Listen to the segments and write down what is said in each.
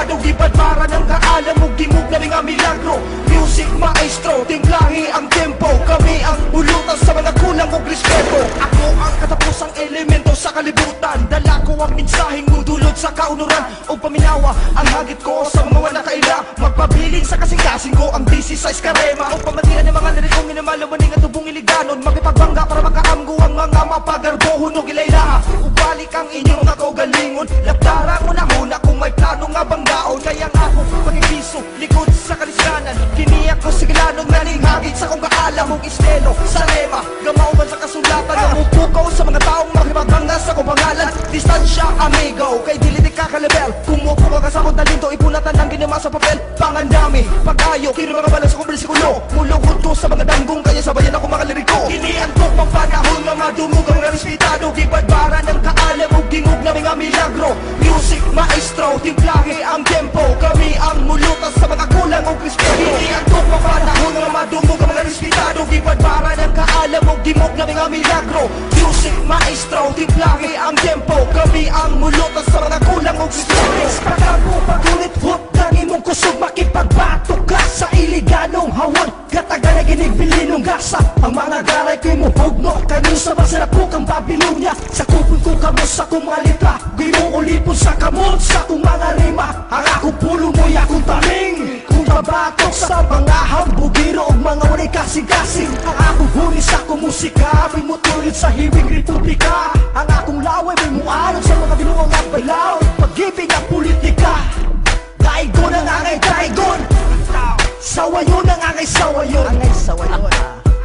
respetado, gibadbara ng kaalam mo, gimug na mga milagro. Music maestro, timplahi ang tempo, kami ang ulutan sa mga kulang o respeto. Ako ang katapusang elemento sa kalibutan, dala ko ang mensaheng mudulot sa kaunuran o paminawa. Ang hagit ko sa mga wala kaila, magpabiling sa kasing-kasing ko ang DC-size karema o pamatiran ng mga lirikong minamalawaning at tubong iliganon. Makipagbangga para makaamgo ang mga mapagarbo, hunog ilaylaha. Ubalik ang inyong mga kaugalingon, lapdara mo na muna kung may plano nga banggaon. Kaya nga ako pagigiso, likod sa kaliskanan, kiniyak ko sigilanon naning hagit sa kong kaalam mong estelo. Sa lema, gamaw man sa kasulatan, namupukaw sa mga taong makipagbangga sa kong pangalan. Distansya, amigo, kay dili di kakalabel. Kumupo ka kasakot na linto, ipulatan ng ginama sa papel. Pangandami, pag-ayo, kinumakabalan sa kong bersikulo. Mulungkot ko sa mga danggong, kaya sabayan ako mga liriko. Iniantok pang panahon nga madumog ang respetado, gibadbara ng kaalam o gingog na mga milagro. Music maestro, timplahe ang tempo, kami ang mulutas sa mga kulang o respeto. Iniantok pang panahon nga madumog ang mga respetado, gibadbara ng kaalam o gingog na mga milagro. Music maestro, timplahe ang tempo, kami ang mulutas sa mga kulang o respeto. Pagkago pagulit, huwag nang imong kusog makipagbatok ka sa iliganong hawag. Katagal na ginigbilinong gasa, ang mga garay ko'y muhugno. Kanino sa masarap po kang Babylonia, sa kupon ko kamos sa kumalita. Gimong ulipon sa kamot sa kong mga rima. Ang akong pulo mo'y akong taming, kung babatok sa mga hambugiro o mga walay kasing-kasing. Ang akong huni sa kong musika, may mutulit sa hiwing republika. Ang akong laway may mualog sa mga binuang at balaw. Pag-ibig ang politika, daigon ang angay daigon, sawayon ang angay sawayon.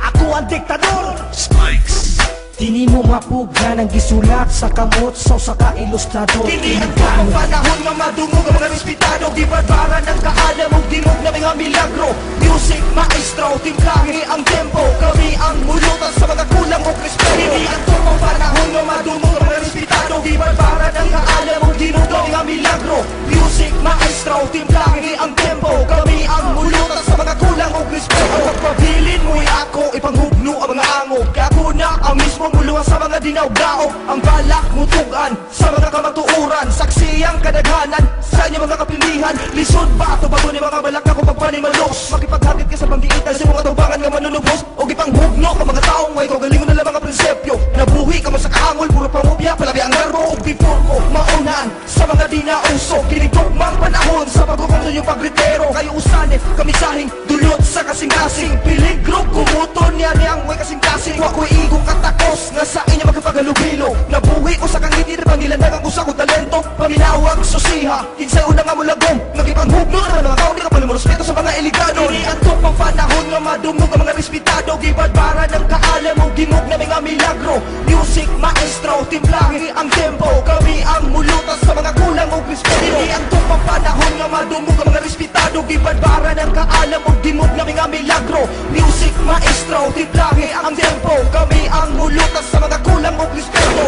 Ako ang diktador Spikes. Dini mo mapugyan ang gisulat sa kamot sa ka-ilustrador. Dinihan ko ang panahon nga madungog ang mga respetado, gibadbara ng kaalam o gimog na mga milagro. Music maestro, timplahe ang tempo, kami ang mulutan sa mga kulang o respeto. Dinihan ko ang panahon nga madungog ang mga respetado, gibadbara ng kaalam o gimog na mga milagro. Music maestro, timplahe ang tempo, kami ang mulutan sa mga kulang o respeto. Pagpabilin mo'y ako, ipanghugno ang mga angog, ako na ang mismo muluha sa mga dinaw-daog. Ang balak mutugan sa mga kamatuuran, saksi ang kadaghanan sa inyong mga kapilihan. Lisod ba ito bago ni mga balak ako pagpanimalos? Makipaghatid ka sa panggiitan sa mga tubangan nga manunubos, o ipanghugno ka mga taong may kagalingon na lang mga prinsipyo. Nabuhi ka mo sa kaangol, puro pangubya, palabi ang garbo o before ko maunan sa mga dinauso. Kinitugmang panahon sa pagkukong sa inyong pagritero, kayo usanit kamisahing dulot sa kasing-kasing. Peligro kumuton niya niyang may kasing-kasing. Wako'y igong katakos nga sa inyo magkapagalubilo. Nabuhi ko sa kangiti na pangilandagan ko sa kong talento. Paminawag susiha, kinsay una nga mulagong, nagipanghugno na mga kaon, di ka palimorospeto sa mga eligano. Iniantok pang panahon nga madumog ang mga respetado, gibadbara ng kaalam o gimog na mga milagro. Music maestro, timplahe ang tempo, kami ang mulutas sa mga kulang o respeto. Iniantok pang panahon nga madumog ang mga respetado, gibadbara ng kaalam o gimog na mga milagro. Music maestro, timplahe ang tempo, kami ang mulutas sa mga kulang o respeto.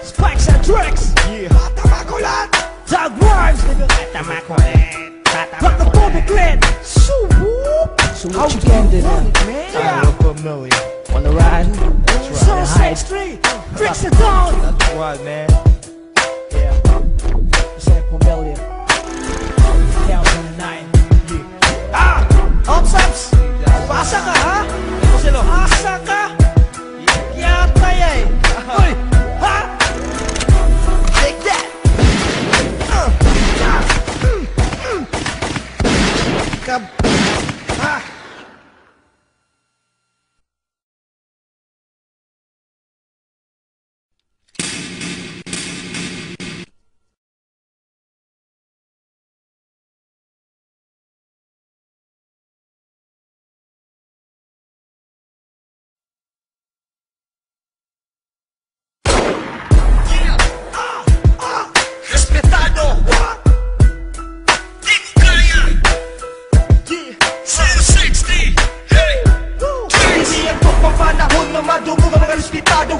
Spikes and tricks, Patamakulat, Doug Rhymes, Patamakulat, Patamakulat, how you ended up, man? I'm familiar. Wanna ride? That's right. Sunset Street, bricks it down. That's right, man. Yeah, this ain't familiar. 2009. Yeah. Ops! Pasa ka, ha? Pasa ka? Yata yay! Uy! Ha? Take that! Ha?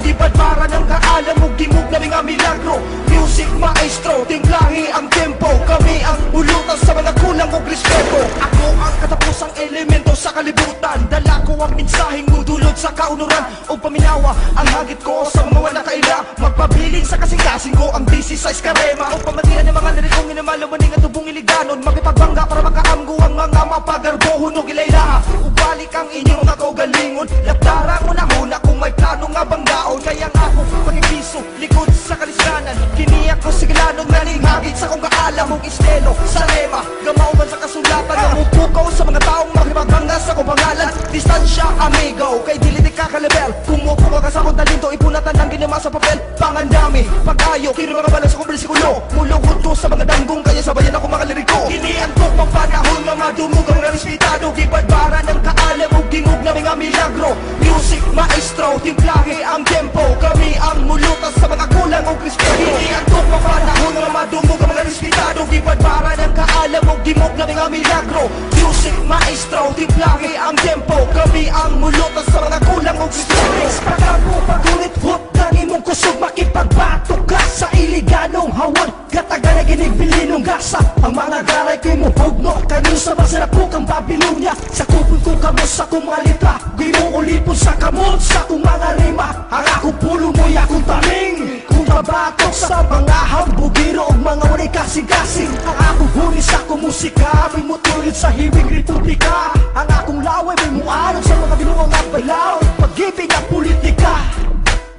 Gibadbara ng kaalam o gimog na mga milagro. Music maestro, timplahe ang tempo, kami ang ulutas sa mga kulang o respeto. Ako ang katapusang elemento sa kalibutan, dala ko ang mensaheng mudulot sa kaunuran o paminawa. Ang hagit ko sa mga wala kaila, Pagpabiling sa kasing-kasing ko ang DC-size karema. O pamatian ng mga lirikong inamalawaning at tubong iliganon. Makipagbangga para makaamgo ang mga mapagarbo. Hunog ilaylaha, ubalik ang inyong mga kaugalingon. Lapdara mo na huna kung may plano nga banggaon. Kaya nga ako pakipiso, likod sa kalisganan. Kiniyak ko sigilanog na ninghagit sa kung kaalam mong estelo. Sa lema, gamaw man sa kasulatan. Namupukaw sa mga taong makipagbangga sa kong pangalan. Distansya, amigo, kay dili kakalibel. Kumupo ka sa kong talento, ipunatan ng ginama sa papel. Pangandami, pag-ayo, kino mga balas kong bersikulo. Mulungkot ko sa mga danggong, kaya sabayan ako mga liriko. Iniantok pang panahon, mga dumugang na respetado. Gibadbara ng kaalam o gingog na mga milagro. Music maestro, timplahe ang tempo. Kami ang mulutas sa mga kulang o respeto. Iniantok pang panahon, mga dumugang mga respetado. Gibadbara ng kaalam o gingog na mga milagro. Music maestro, timplahe ang tempo. Kami ang mulutas sa mga kulang o respeto. Pagkapo, pagulit, hot ng imong kusog. Makipagbatok ka sa iliganong hawan. Kataga na ginigbilinong gasa. Ang mga garay ko'y muhugno. Kanyo sa masarap ko kang Babylonia. Sa kupon ko kamos sa kumalita. Di mo ulipon sa kamot sa kong mga rima. Ang akong pulo mo'y akong taling. Kung babatok sa mga hambugiro o mga walay kasing-kasing. Ang akong huni sa akong musika. May mutulid sa himig republika. Ang akong laway may muarog sa mga binuang at balaw. Pag-ibig ang politika.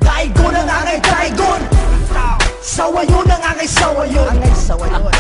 Daigon ang angay daigon. Sawayon ang angay sawayon. Angay sawayon.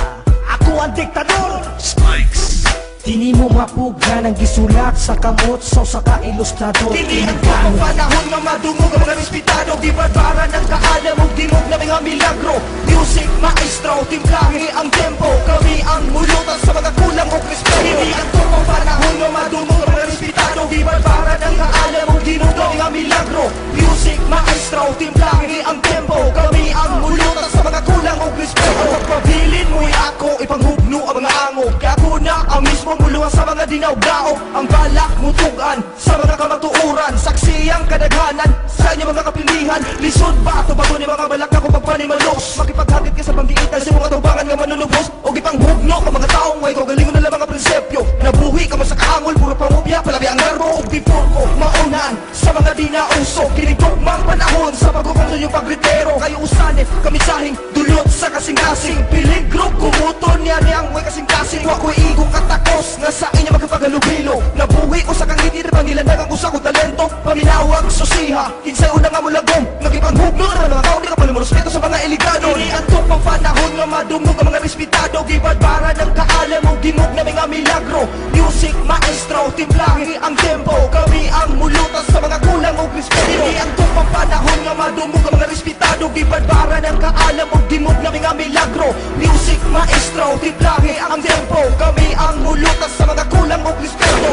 Ako ang diktador. Spikes. Dini mo mapuga ng gisulat sa kamot so sa ka-ilustrador. Dinihan ko ang panahon nga madungog ang mga respetado. Gibadbara ng kaalam o dimog na mga milagro. Music maestro, timplahe ang tempo. Kami ang mulutas sa mga kulang o respeto. Dinihan ko ang panahon nga madungog ang mga respetado. Gibadbara ng kaalam o dimog na mga milagro. Music maestro, timplahe ang tempo. Kami ang mulutas sa mga kulang o respeto. Pagpabilin mo'y ako, ipanghugno ang mga ango. Kaya ako na ang mismo muluha sa mga dinaw-gao. Ang balak mutugan sa mga kamatuuran. Saksi ang kadaghanan sa inyo mga kapilihan. Lisod ba ito bago ni mga balak na kung pagpanimalos. Makipaghagit ka sa panggiitan sa mga tubangan nga manunubos. O gipanghugno ka mga taong may kagalingon na lang mga prinsipyo. Nabuhi ka man sa kaangol, puro pangupya. Palagi ang narbo o before ko maunan sa mga dinauso. Kinitugmang panahon sa pagkukunso yung pagritero. Kayo usanit, kamisahing dulot sa kasing-kasing. Peligro kumuton niya niyang may kasing-kasing. Wako'y igong katakos nga sa inyo magkapagalubilo. Nabuhi ko sa kangitir, pangilandagan ko sa kong talento. Paminawag susiha, kinsay una nga mulagom. Nagipanghugno na mga tao, di ka palimurespeto sa mga iligado. Iniantok pang panahon nga madungog ang mga respetado. Gibadbara ng kaalam o gimog na mga milagro. Music maestro, timplahe ang tempo. Kami ang mulutas sa mga kulang o respeto. Iniantok pang panahon nga madungog ang mga respetado. Gibadbara ng kaalam o gimog na mga milagro. Music maestro, timplahe ang tempo. Kami ang mulutas sa mga kulang o respeto.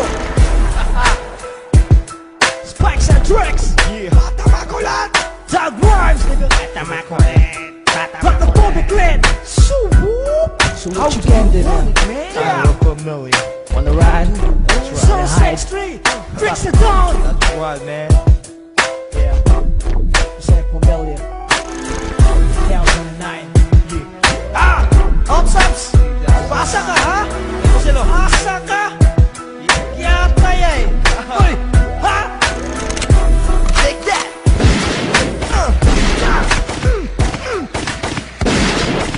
Spikes and tricks. Tama ko lahat. Doug Rhymes. Tama ko rin. Rock the public lit. So what you can do, man? I look familiar. Wanna ride? Let's So ride. 6-3. Tricks it down. That's what, man. Yeah. Zach Familiar. 2009. Ops. Pasa ka, ha? Pasa ka? Yata yan. Uy, ha? Take that.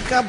Kab